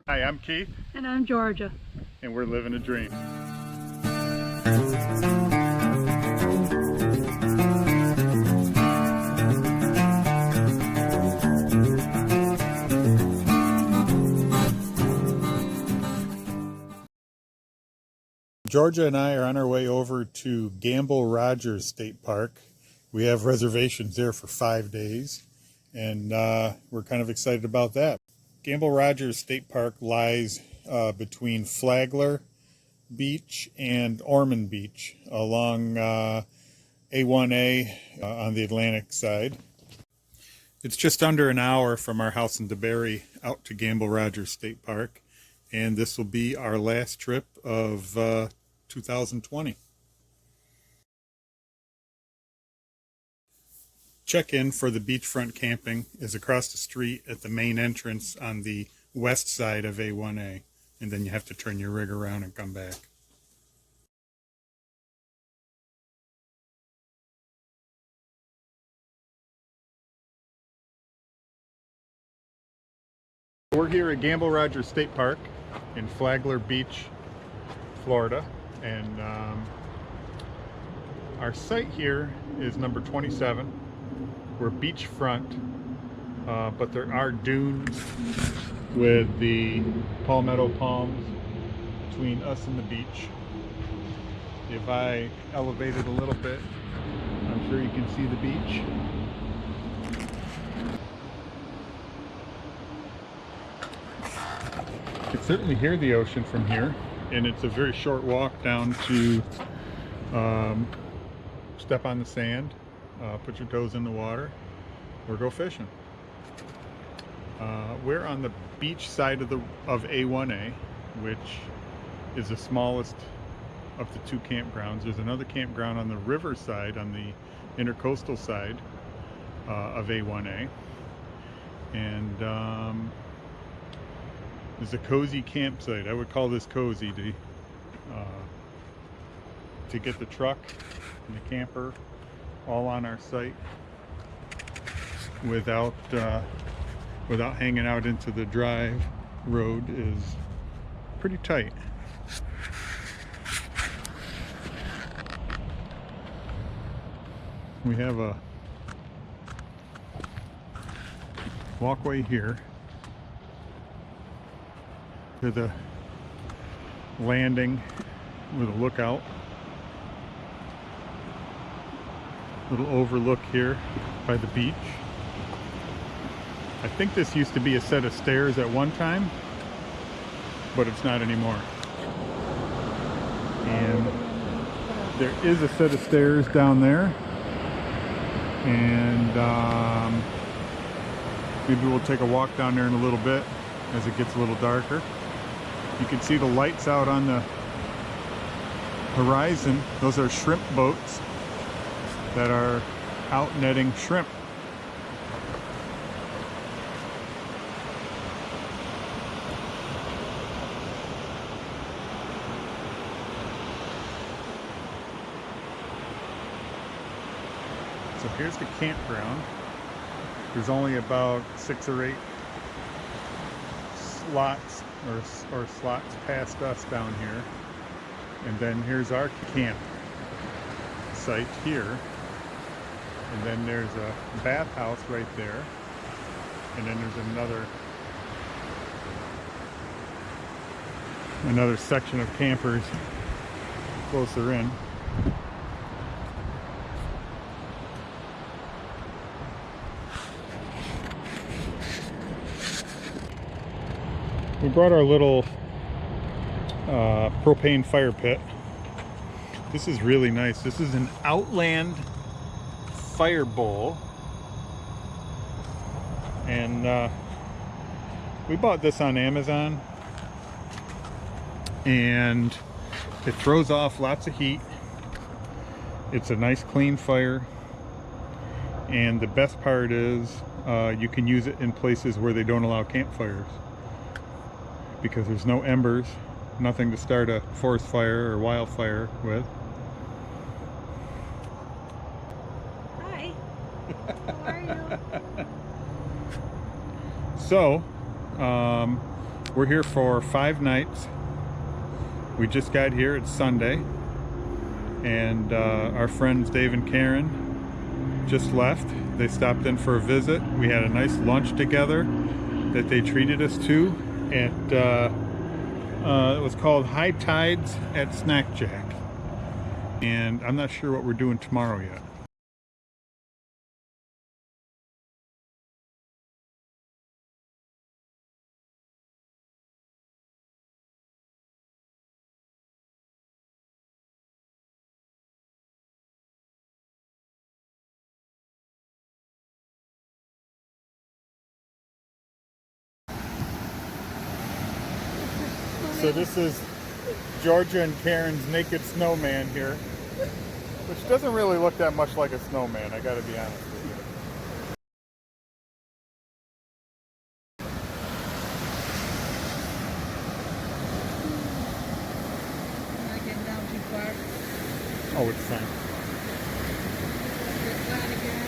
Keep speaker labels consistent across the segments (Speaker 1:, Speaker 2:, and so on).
Speaker 1: Hi, I'm Keith.
Speaker 2: And I'm Georgia.
Speaker 1: And we're living a dream. Georgia and I are on our way over to Gamble Rogers State Park. We have reservations there for 5 days, and we're kind of excited about that. Gamble Rogers State Park lies between Flagler Beach and Ormond Beach along A1A on the Atlantic side. It's just under an hour from our house in DeBerry out to Gamble Rogers State Park, and this will be our last trip of 2020. Check-in for the beachfront camping is across the street at the main entrance on the west side of A1A, and then you have to turn your rig around and come back. We're here at Gamble Rogers State Park in Flagler Beach, Florida, and our site here is number 27. We're beachfront, but there are dunes with the palmetto palms between us and the beach. If I elevate it a little bit, I'm sure you can see the beach. You can certainly hear the ocean from here, and it's a very short walk down to step on the sand, put your toes in the water, or go fishing. We're on the beach side of A1A, which is the smallest of the two campgrounds. There's another campground on the river side, on the intercoastal side of A1A, and there's a cozy campsite. I would call this cozy to get the truck and the camper all on our site without hanging out into the drive road is pretty tight. We have a walkway here to the landing with a lookout. Little overlook here by the beach. I think this used to be a set of stairs at one time, but it's not anymore. And there is a set of stairs down there, and maybe we'll take a walk down there in a little bit as it gets a little darker. You can see the lights out on the horizon. Those are shrimp boats that are out netting shrimp. So here's the campground. There's only about 6 or 8 slots or slots past us down here. And then here's our camp site here. And then there's a bathhouse right there. And then there's another section of campers closer in. We brought our little propane fire pit. This is really nice. This is an Outland fire bowl, and we bought this on Amazon, and it throws off lots of heat. It's a nice clean fire, and the best part is you can use it in places where they don't allow campfires, because there's no embers, nothing to start a forest fire or wildfire with.
Speaker 2: Hi. How are you?
Speaker 1: So We're here for 5 nights. We just got here, it's Sunday, and our friends Dave and Karen just left. They stopped in for a visit. We had a nice lunch together that they treated us to at it was called High Tides at Snack Jack, and I'm not sure what we're doing tomorrow yet. So this is Georgia and Karen's naked snowman here, which doesn't really look that much like a snowman, I gotta be honest with you.
Speaker 2: Am I getting down too far?
Speaker 1: Oh, it's fine.
Speaker 2: Get flat again.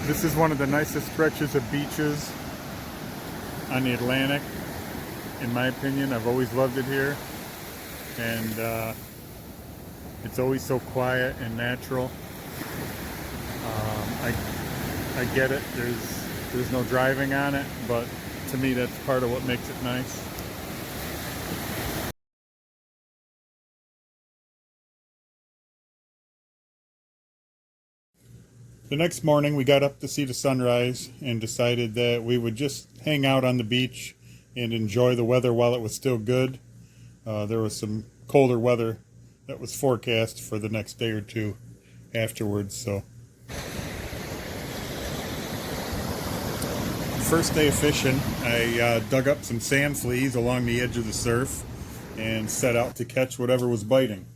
Speaker 1: This is one of the nicest stretches of beaches on the Atlantic, in my opinion. I've always loved it here, and it's always so quiet and natural. I get it, there's no driving on it, but to me that's part of what makes it nice. The next morning we got up to see the sunrise and decided that we would just hang out on the beach and enjoy the weather while it was still good. There was some colder weather that was forecast for the next day or two afterwards. So first day of fishing, I dug up some sand fleas along the edge of the surf and set out to catch whatever was biting.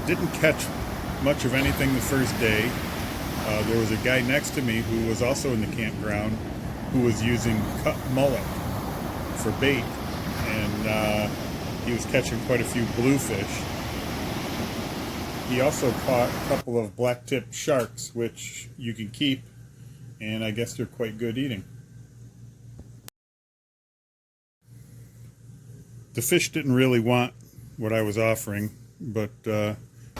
Speaker 1: Didn't catch much of anything the first day. There was a guy next to me who was also in the campground who was using cut mullet for bait, and he was catching quite a few bluefish. He also caught a couple of black-tipped sharks, which you can keep, and I guess they're quite good eating. The fish didn't really want what I was offering, but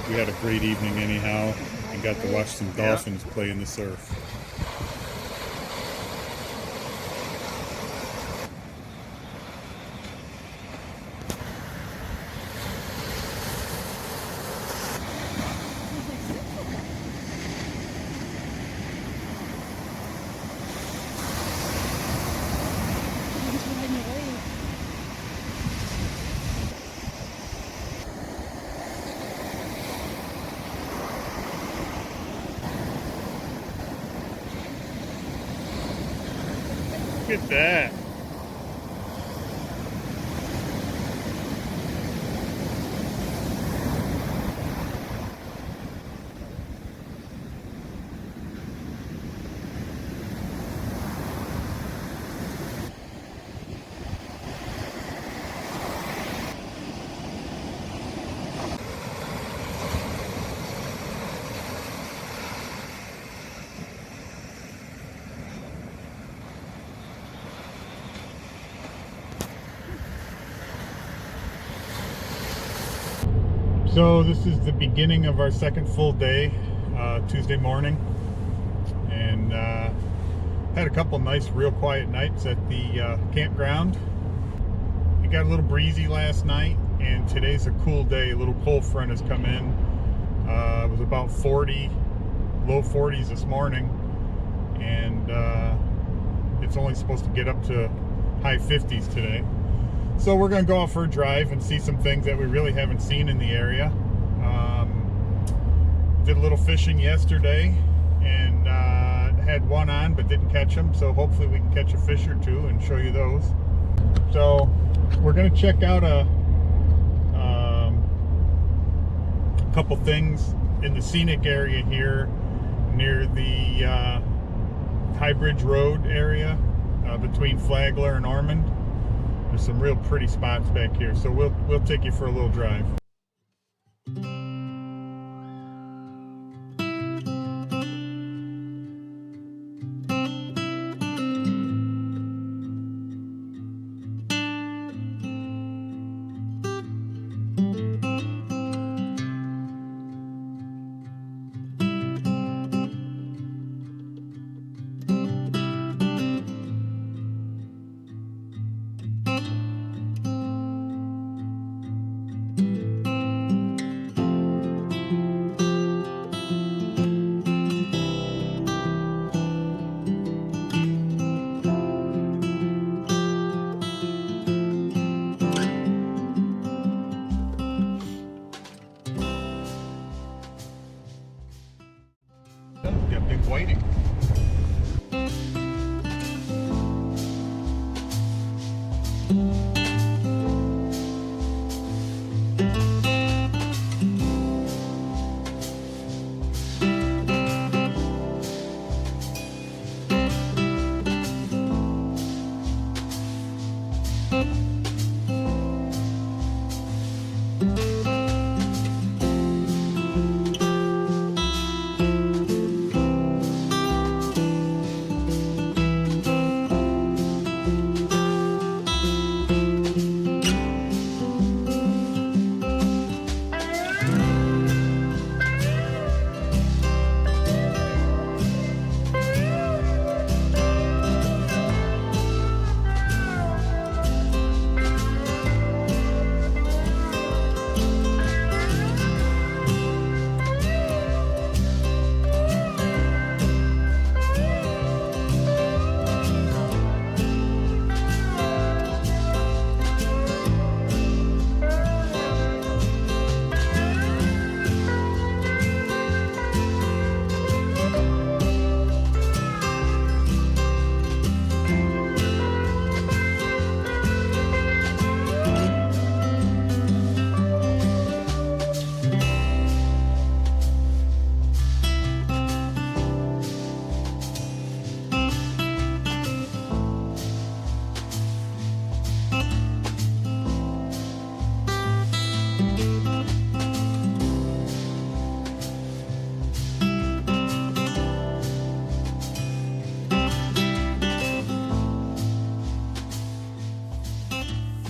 Speaker 1: we had a great evening anyhow, and got to watch some dolphins play in the surf. Look at that. So this is the beginning of our second full day, Tuesday morning, and had a couple nice real quiet nights at the campground. It got a little breezy last night, and today's a cool day. A little cold front has come in. It was about 40, low 40s this morning, and it's only supposed to get up to high 50s today. So we're going to go out for a drive and see some things that we really haven't seen in the area. Did a little fishing yesterday, and had one on but didn't catch them, so hopefully we can catch a fish or two and show you those. So we're going to check out a couple things in the scenic area here near the High Bridge Road area between Flagler and Ormond. There's some real pretty spots back here, so we'll take you for a little drive. We got big whiting.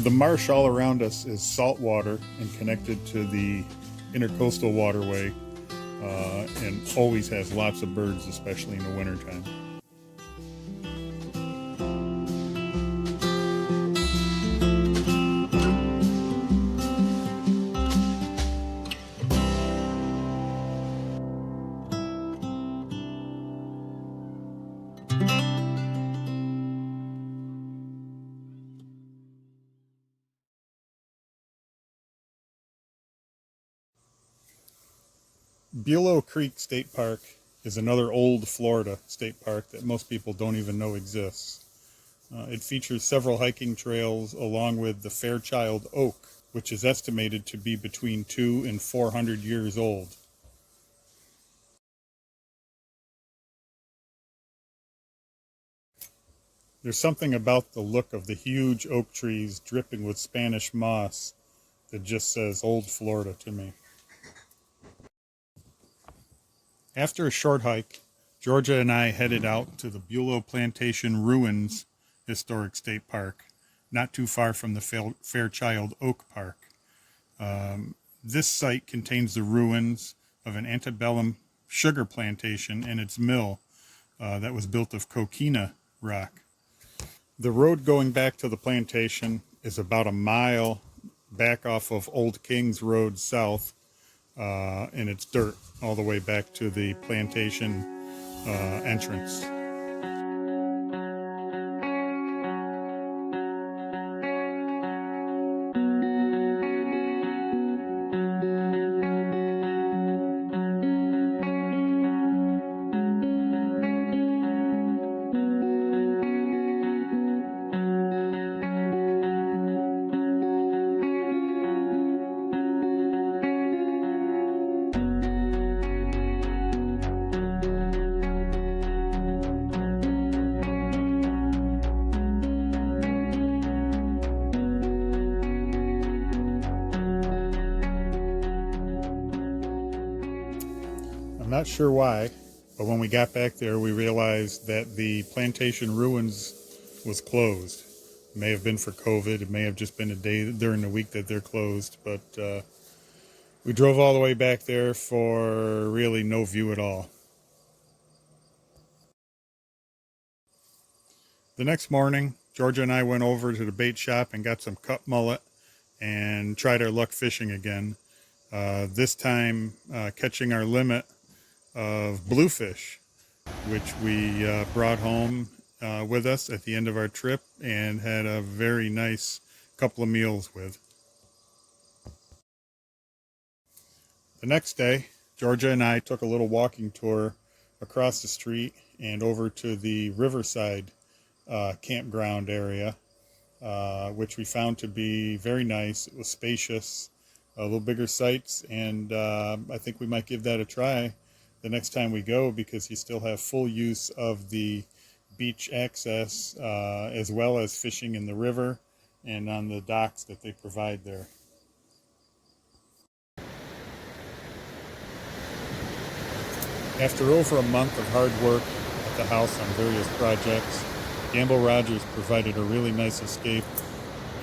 Speaker 1: The marsh all around us is salt water and connected to the intercoastal waterway, and always has lots of birds, especially in the wintertime. Bulow Creek State Park is another old Florida state park that most people don't even know exists. It features several hiking trails along with the Fairchild Oak, which is estimated to be between 200 and 400 years old. There's something about the look of the huge oak trees dripping with Spanish moss that just says old Florida to me. After a short hike, Georgia and I headed out to the Bulow Plantation Ruins Historic State Park, not too far from the Fairchild Oak Park. This site contains the ruins of an antebellum sugar plantation and its mill that was built of coquina rock. The road going back to the plantation is about a mile back off of Old Kings Road south, and it's dirt all the way back to the plantation entrance. I'm not sure why, but when we got back there, we realized that the plantation ruins was closed. It may have been for COVID. It may have just been a day during the week that they're closed, but we drove all the way back there for really no view at all. The next morning, Georgia and I went over to the bait shop and got some cut mullet and tried our luck fishing again. This time catching our limit of bluefish, which we brought home with us at the end of our trip and had a very nice couple of meals with. The next day, Georgia and I took a little walking tour across the street and over to the Riverside campground area, which we found to be very nice. It was spacious, a little bigger sites, and I think we might give that a try the next time we go, because you still have full use of the beach access as well as fishing in the river and on the docks that they provide there. After over a month of hard work at the house on various projects, Gamble Rogers provided a really nice escape,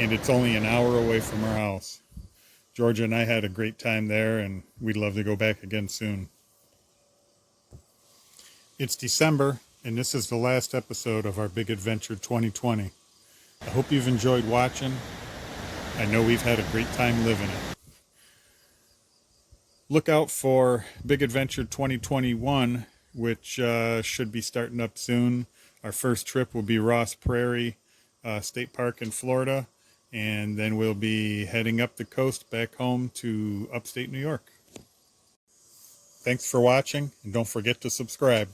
Speaker 1: and it's only an hour away from our house. Georgia and I had a great time there, and we'd love to go back again soon. It's December, and this is the last episode of our Big Adventure 2020. I hope you've enjoyed watching. I know we've had a great time living it. Look out for Big Adventure 2021, which should be starting up soon. Our first trip will be Ross Prairie State Park in Florida, and then we'll be heading up the coast back home to upstate New York. Thanks for watching, and don't forget to subscribe.